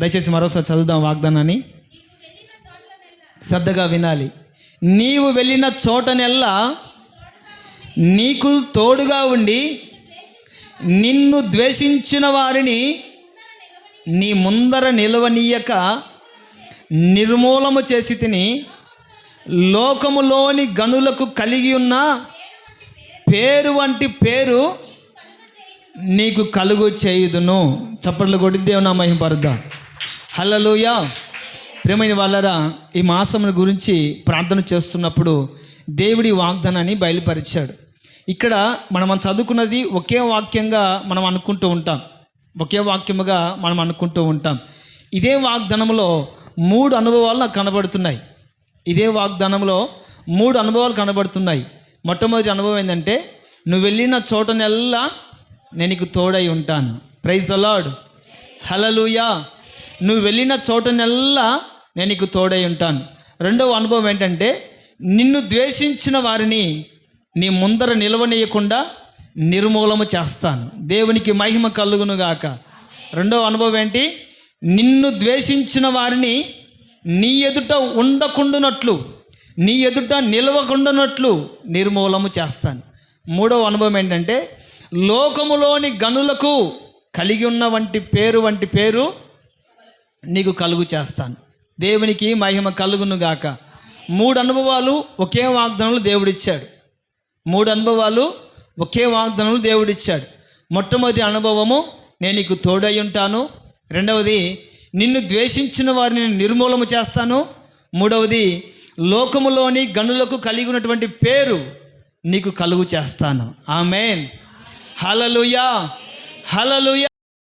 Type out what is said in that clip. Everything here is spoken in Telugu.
దయచేసి మరోసారి చదువుదాం వాగ్దానాన్ని. శ్రద్ధగా వినాలి. నీవు వెళ్ళిన చోటనెల్లా నీకు తోడుగా ఉండి నిన్ను ద్వేషించిన వారిని నీ ముందర నిలవనీయక నిర్మూలము చేసి తిని, లోకములోని గనులకు కలిగి ఉన్న పేరు వంటి పేరు నీకు కలుగు చేయుదును. చప్పట్లు కొట్టి దేవుని మహిమపరుద్దాం. హల్లెలూయా. ప్రియమైన వాళ్ళరా, ఈ మాసముల గురించి ప్రార్థన చేస్తున్నప్పుడు దేవుడి వాగ్దానాన్ని బయలుపరిచాడు. ఇక్కడ మనం చదువుకున్నది ఒకే వాక్యంగా మనం అనుకుంటూ ఉంటాం, ఒకే వాక్యముగా మనం అనుకుంటూ ఉంటాం. ఇదే వాగ్దానంలో 3 అనుభవాలు నాకు కనబడుతున్నాయి. ఇదే వాగ్దానంలో 3 అనుభవాలు కనబడుతున్నాయి. మొట్టమొదటి అనుభవం ఏంటంటే, నువ్వు వెళ్ళిన చోటనెల్లా నేను నీకు తోడై ఉంటాను. Praise the Lord. హల్లెలూయా. నువ్వు వెళ్ళిన చోటనెల్లా నేను నీకు తోడై ఉంటాను. రెండవ అనుభవం ఏంటంటే, నిన్ను ద్వేషించిన వారిని నీ ముందర నిలవనీయకుండా నిర్మూలము చేస్తాను. దేవునికి మహిమ కలుగును గాక. రెండవ అనుభవం ఏంటి? నిన్ను ద్వేషించిన వారిని నీ ఎదుట ఉండకుండానట్లు, నీ ఎదుట నిలవకుండానట్లు నిర్మూలము చేస్తాను. మూడవ అనుభవం ఏంటంటే, లోకములోని గనులకు కలిగి ఉన్న వంటి పేరు నీకు కలుగు చేస్తాను. దేవునికి మహిమ కలుగును గాక. 3 అనుభవాలు ఒకే వాగ్దానంలో దేవుడిచ్చాడు. 3 అనుభవాలు ఒకే వాగ్దానంలో దేవుడిచ్చాడు. మొట్టమొదటి అనుభవము, నేను నీకు తోడై ఉంటాను. రెండవది, నిన్ను ద్వేషించిన వారిని నిర్మూలము చేస్తాను. మూడవది, లోకములోని గనులకు కలిగి ఉన్నటువంటి పేరు నీకు కలుగు చేస్తాను. ఆమేన్. హల్లెలూయా. హల్లెలూయా.